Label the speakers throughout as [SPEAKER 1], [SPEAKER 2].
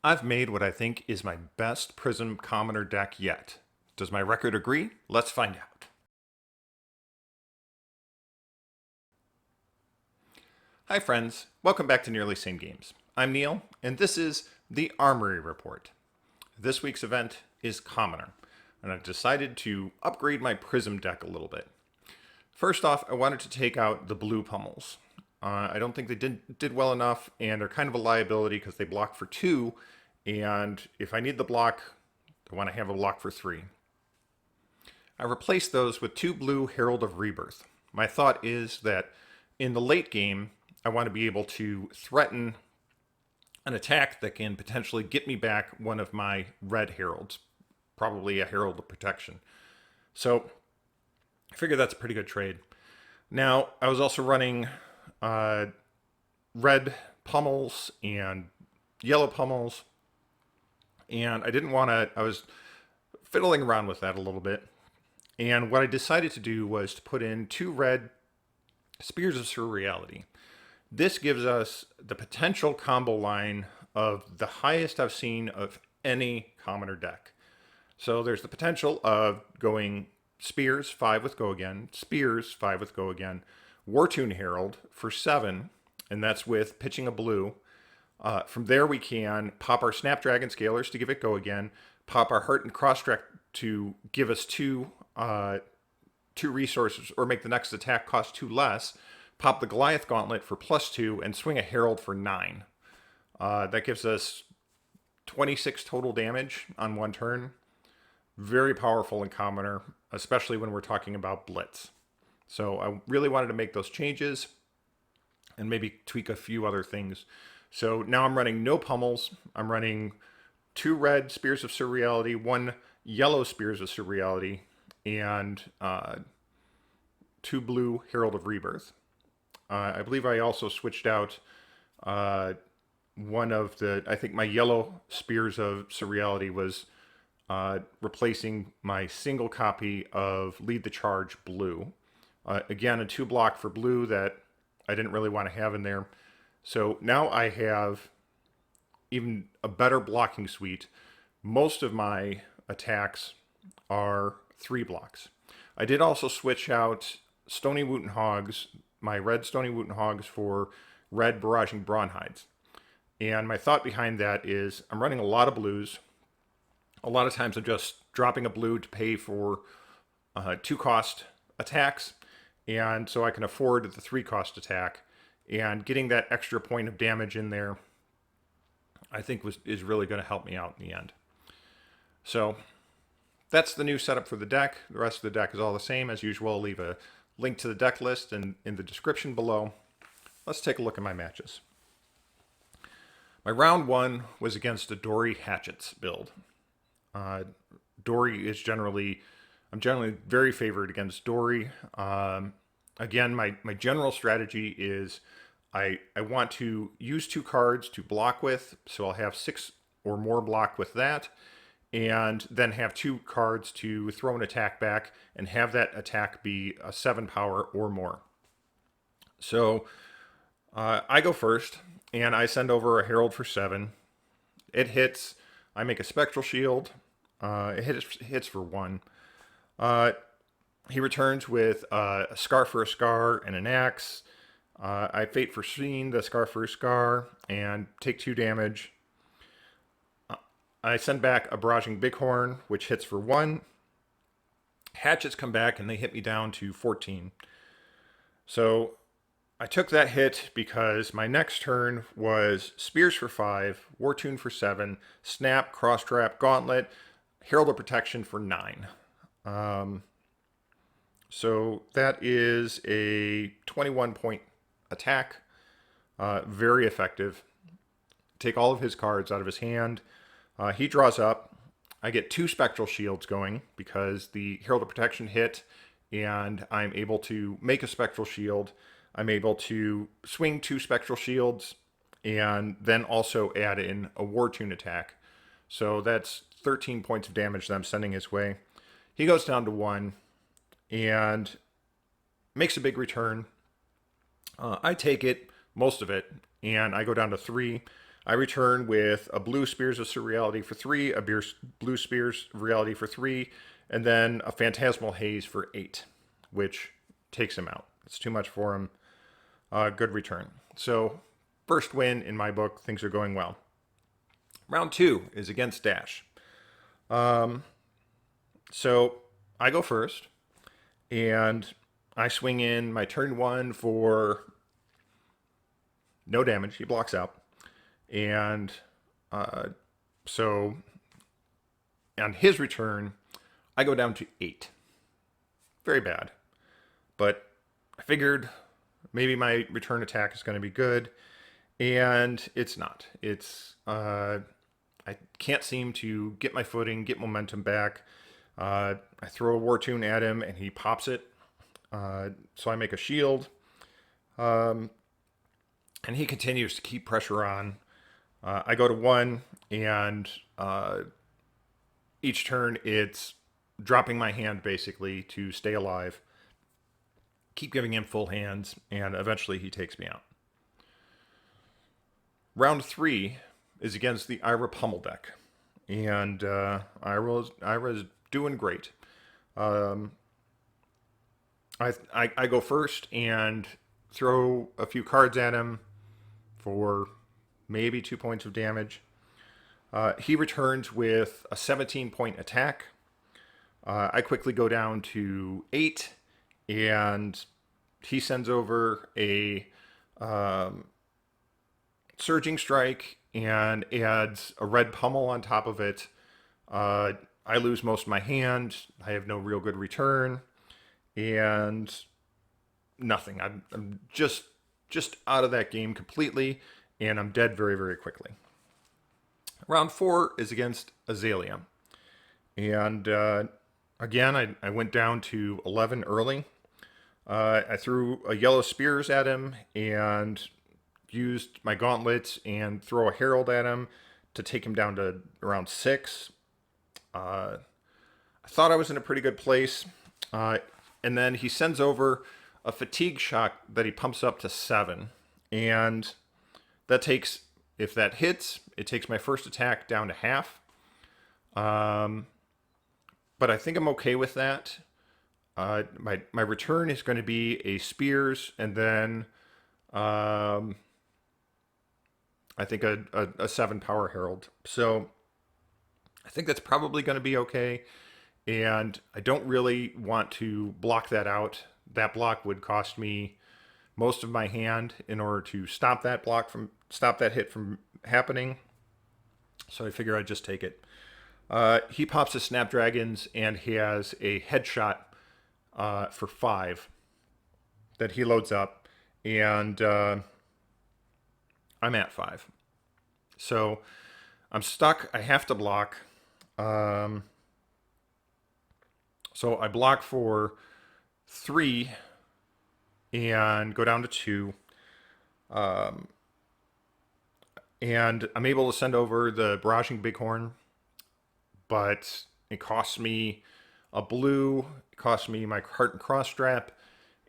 [SPEAKER 1] I've made what I think is my best Prism Commoner deck yet. Does my record agree? Let's find out. Hi friends, welcome back to Nearly Same Games. I'm Neil, and this is the Armory Report. This week's event is Commoner, and I've decided to upgrade my Prism deck a little bit. First off, I wanted to take out the blue pummels. I don't think they did well enough, and they're kind of a liability because they block for 2, and if I need the block, I want to have a block for 3. I replaced those with 2 blue Herald of Rebirth. My thought is that in the late game, I want to be able to threaten an attack that can potentially get me back one of my red heralds, probably a Herald of Protection. So I figure that's a pretty good trade. Now, I was also running red pummels and yellow pummels, and I didn't want to, I was fiddling around with that a little bit. And what I decided to do was to put in 2 red Spears of Surreality. This gives us the potential combo line of the highest I've seen of any commoner deck. So there's the potential of going Spears, 5 with Go Again, Spears, 5 with Go Again, Wartune Herald for 7, and that's with pitching a blue. From there we can pop our Snapdragon Scalers to give it Go Again, pop our Heart and Cross Track to give us 2 resources or make the next attack cost 2 less, pop the Goliath Gauntlet for +2, and swing a Herald for 9. That gives us 26 total damage on 1 turn. Very powerful in Commoner, especially when we're talking about Blitz. So I really wanted to make those changes and maybe tweak a few other things. So now I'm running no pummels. I'm running 2 red Spears of Surreality, 1 yellow Spears of Surreality, and 2 blue Herald of Rebirth. I believe I also switched out one of the, I think my yellow Spears of Surreality was replacing my single copy of Lead the Charge blue. Again, a 2 block for blue that I didn't really want to have in there. So now I have even a better blocking suite. Most of my attacks are 3 blocks. I did also switch out Stony Wooten Hogs, my red Stony Wooten Hogs for red Barraging Brawnhides. And my thought behind that is I'm running a lot of blues. A lot of times I'm just dropping a blue to pay for 2 cost attacks, and so I can afford the 3 cost attack. And getting that extra point of damage in there, I think is really going to help me out in the end. So that's the new setup for the deck. The rest of the deck is all the same. As usual, I'll leave a link to the deck list in the description below. Let's take a look at my matches. My round 1 was against a Dory Hatchets build. Dory is I'm generally very favored against Dory. Again, my general strategy is I want to use 2 cards to block with, so I'll have 6 or more block with that, and then have 2 cards to throw an attack back and have that attack be a 7 power or more. So I go first, and I send over a Herald for 7. It hits. I make a Spectral Shield. It hits for 1. He returns with a Scar for a Scar and an Axe. I Fate for Sheen, the Scar for a Scar, and take 2 damage. I send back a Barraging Bighorn, which hits for 1. Hatchets come back and they hit me down to 14. So I took that hit because my next turn was Spears for 5, Wartune for 7, Snap, Cross Trap, Gauntlet, Herald of Protection for 9. So that is a 21 point attack. Very effective. Take all of his cards out of his hand. He draws up. I get 2 Spectral Shields going because the Herald of Protection hit, and I'm able to make a Spectral Shield. I'm able to swing 2 Spectral Shields and then also add in a Wartune attack. So that's 13 points of damage that I'm sending his way. He goes down to 1 and makes a big return. I take it, most of it, and I go down to 3. I return with a blue Spears of Surreality for 3, a blue Spears of Reality for 3, and then a Phantasmal Haze for 8, which takes him out. It's too much for him. Good return. So, first win in my book. Things are going well. Round 2 is against Dash. So, I go first, and I swing in my turn 1 for no damage. He blocks out. And so on his return, I go down to 8. Very bad. But I figured maybe my return attack is going to be good. And it's not. I can't seem to get my footing, get momentum back. I throw a War Tune at him and he pops it. So I make a shield. And he continues to keep pressure on. I go to 1, and each turn it's dropping my hand basically to stay alive. Keep giving him full hands, and eventually he takes me out. Round 3 is against the Ira Pummel deck, and Ira's doing great. I go first and throw a few cards at him for maybe 2 points of damage. He returns with a 17-point attack. I quickly go down to 8, and he sends over a Surging Strike and adds a red pummel on top of it. I lose most of my hand. I have no real good return, and nothing. I'm just out of that game completely. And I'm dead very, very quickly. Round 4 is against Azalea. And again, I went down to 11 early. I threw a Yellow Spears at him and used my gauntlets and throw a Herald at him to take him down to around 6. I thought I was in a pretty good place. And then he sends over a Fatigue Shock that he pumps up to 7. And that takes, if that hits, it takes my first attack down to half. But I think I'm okay with that. My return is going to be a Spears, and then I think a 7 Power Herald. So I think that's probably going to be okay. And I don't really want to block that out. That block would cost me most of my hand in order to stop that hit from happening. So I figure I'd just take it. He pops his Snapdragons, and he has a headshot for 5 that he loads up, and I'm at 5. So I'm stuck. I have to block. So I block for 3 and go down to 2. And I'm able to send over the Barraging Bighorn, but it costs me a blue, it costs me my Heart and Cross Strap,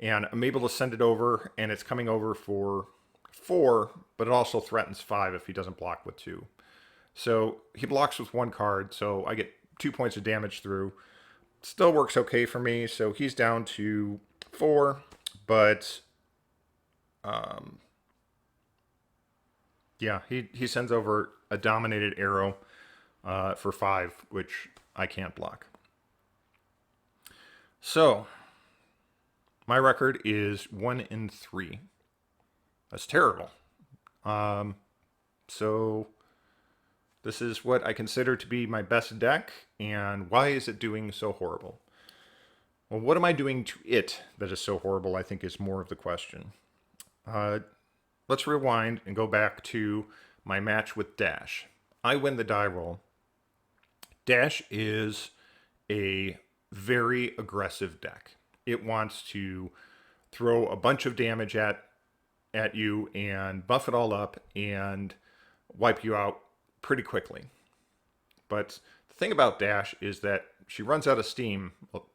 [SPEAKER 1] and I'm able to send it over, and it's coming over for 4, but it also threatens 5 if he doesn't block with 2. So he blocks with 1 card, so I get 2 points of damage through. Still works okay for me, so he's down to 4, but yeah, he sends over a Dominated Arrow for 5, which I can't block. So my record is 1-3. That's terrible. So this is what I consider to be my best deck, and why is it doing so horrible? Well, what am I doing to it that is so horrible, I think is more of the question. Let's rewind and go back to my match with Dash. I win the die roll. Dash is a very aggressive deck. It wants to throw a bunch of damage at you and buff it all up and wipe you out pretty quickly. But the thing about Dash is that she runs out of steam, well,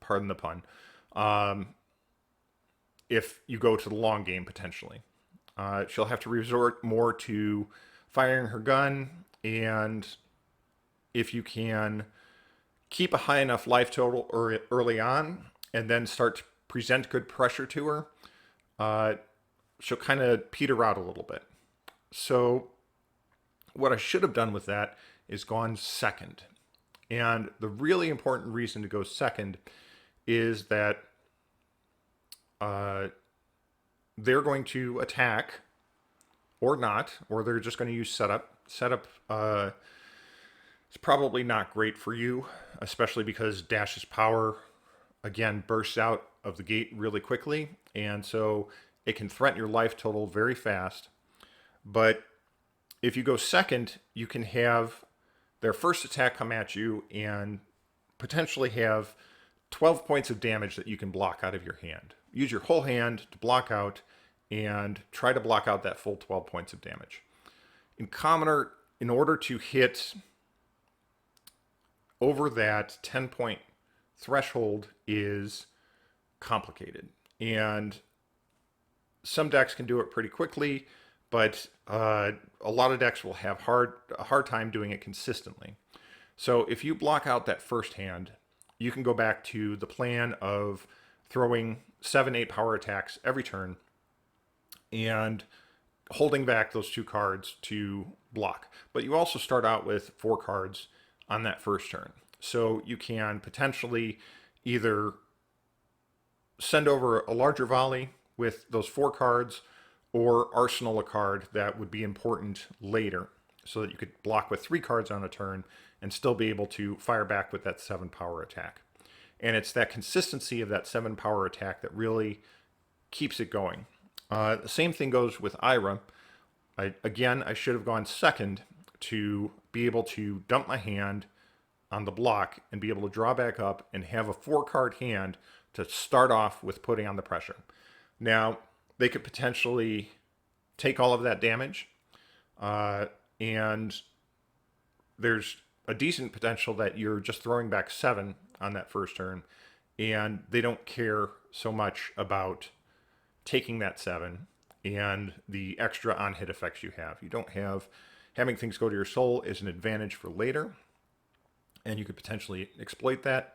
[SPEAKER 1] pardon the pun, if you go to the long game potentially. She'll have to resort more to firing her gun, and if you can keep a high enough life total early on and then start to present good pressure to her, she'll kind of peter out a little bit. So what I should have done with that is gone second. And the really important reason to go second is that they're going to attack or not, or they're just going to use setup. Setup is probably not great for you, especially because Dash's power, again, bursts out of the gate really quickly. And so it can threaten your life total very fast. But if you go second, you can have their first attack come at you and potentially have 12 points of damage that you can block out of your hand. Use your whole hand to block out and try to block out that full 12 points of damage. In Commoner, in order to hit over that 10-point threshold is complicated. And some decks can do it pretty quickly, but a lot of decks will have a hard time doing it consistently. So if you block out that first hand, you can go back to the plan of throwing 7-8 power attacks every turn and holding back those 2 cards to block. But you also start out with 4 cards on that first turn. So you can potentially either send over a larger volley with those 4 cards or arsenal a card that would be important later so that you could block with 3 cards on a turn and still be able to fire back with that 7 power attack. And it's that consistency of that 7 power attack that really keeps it going. The same thing goes with Ira. I should have gone second to be able to dump my hand on the block and be able to draw back up and have a 4-card hand to start off with putting on the pressure. Now, they could potentially take all of that damage, and there's a decent potential that you're just throwing back 7 on that first turn, and they don't care so much about taking that 7 and the extra on-hit effects you have. You don't have having things go to your soul is an advantage for later, and you could potentially exploit that.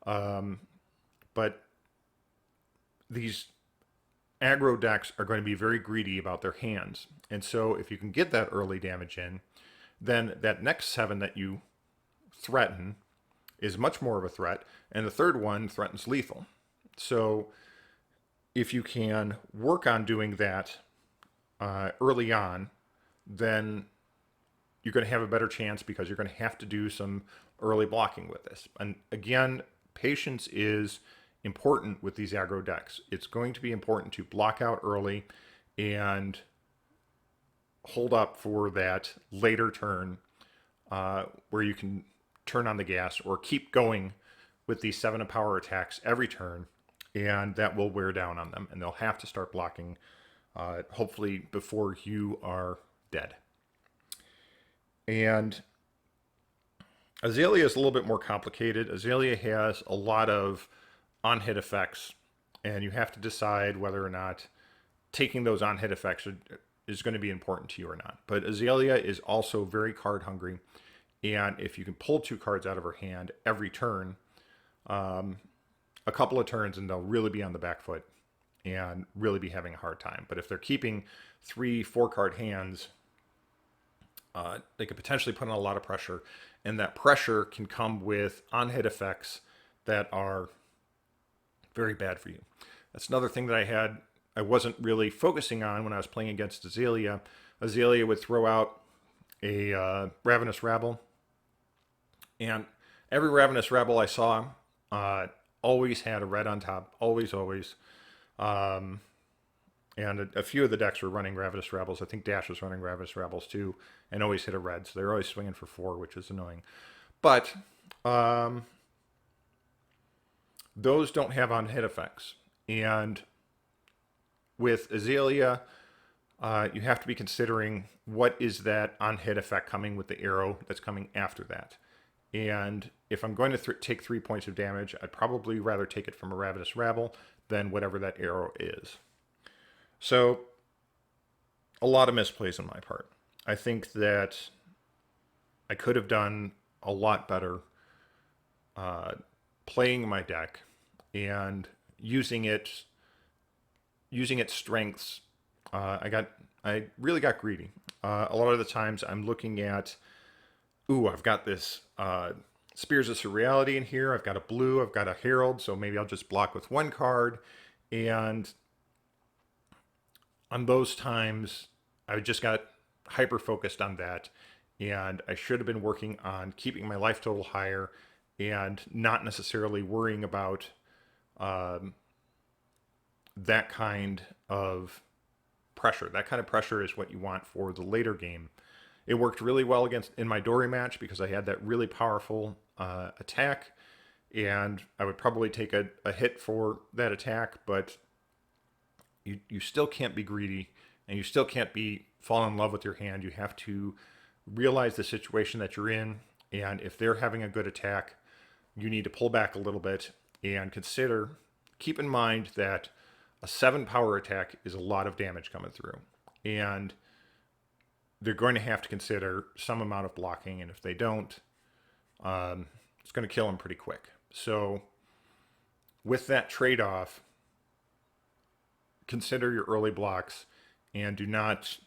[SPEAKER 1] But these aggro decks are going to be very greedy about their hands. And so if you can get that early damage in, then that next 7 that you threaten is much more of a threat, and the third one threatens lethal. So if you can work on doing that early on, then you're going to have a better chance because you're going to have to do some early blocking with this. And again, patience is important with these aggro decks. It's going to be important to block out early and hold up for that later turn where you can turn on the gas or keep going with these 7 of power attacks every turn, and that will wear down on them, and they'll have to start blocking hopefully before you are dead. And Azalea is a little bit more complicated. Azalea has a lot of on-hit effects, and you have to decide whether or not taking those on-hit effects is going to be important to you or not. But Azalea is also very card hungry, and if you can pull 2 cards out of her hand every turn, a couple of turns and they'll really be on the back foot and really be having a hard time. But if they're keeping 3 4-card hands, they could potentially put on a lot of pressure, and that pressure can come with on-hit effects that are very bad for you. That's another thing that I wasn't really focusing on when I was playing against Azalea. Azalea would throw out a Ravenous Rabble, and every Ravenous Rabble I saw always had a red on top, always. And a few of the decks were running Ravenous Rabbles. I think Dash was running Ravenous Rabbles too, and always hit a red, so they're always swinging for 4, which is annoying. But those don't have on-hit effects. And with Azalea, you have to be considering what is that on-hit effect coming with the arrow that's coming after that. And if I'm going to take 3 points of damage, I'd probably rather take it from a Ravenous Rabble than whatever that arrow is. So, a lot of misplays on my part. I think that I could have done a lot better playing my deck and using its strengths. I really got greedy. A lot of the times I'm looking at, ooh, I've got this Spears of Surreality in here. I've got a blue. I've got a Herald. So maybe I'll just block with one card. And on those times, I just got hyper focused on that. And I should have been working on keeping my life total higher and not necessarily worrying about that kind of pressure. That kind of pressure is what you want for the later game. It worked really well against in my Dory match because I had that really powerful attack, and I would probably take a hit for that attack, but you still can't be greedy, and you still can't be fall in love with your hand. You have to realize the situation that you're in, and if they're having a good attack, you need to pull back a little bit and keep in mind that a 7 power attack is a lot of damage coming through. And they're going to have to consider some amount of blocking, and if they don't, it's going to kill them pretty quick. So with that trade-off, consider your early blocks and do not.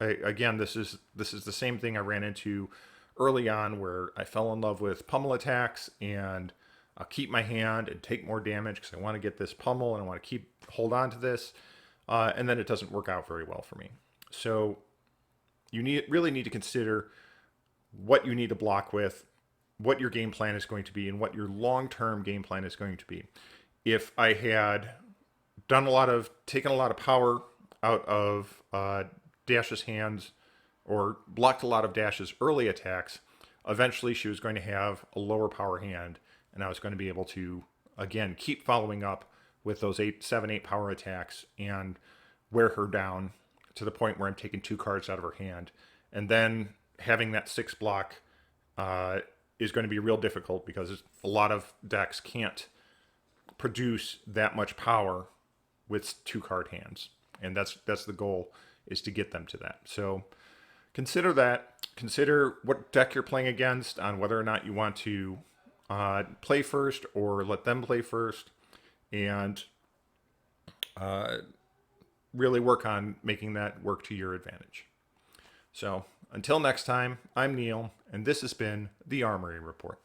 [SPEAKER 1] Again, this is the same thing I ran into early on, where I fell in love with pummel attacks, and I'll keep my hand and take more damage because I want to get this pummel and I want to hold on to this, and then it doesn't work out very well for me. So you really need to consider what you need to block with, what your game plan is going to be, and what your long-term game plan is going to be. If I had taken a lot of power out of Dash's hands, or blocked a lot of Dash's early attacks, eventually she was going to have a lower power hand, and I was going to be able to, again, keep following up with those 7, 8 power attacks and wear her down to the point where I'm taking 2 cards out of her hand. And then having that 6 block is going to be real difficult because a lot of decks can't produce that much power with 2 card hands. And that's the goal, is to get them to that. So consider that. Consider what deck you're playing against on whether or not you want to play first or let them play first, and really work on making that work to your advantage. So until next time, I'm Neil, and this has been the Armory Report.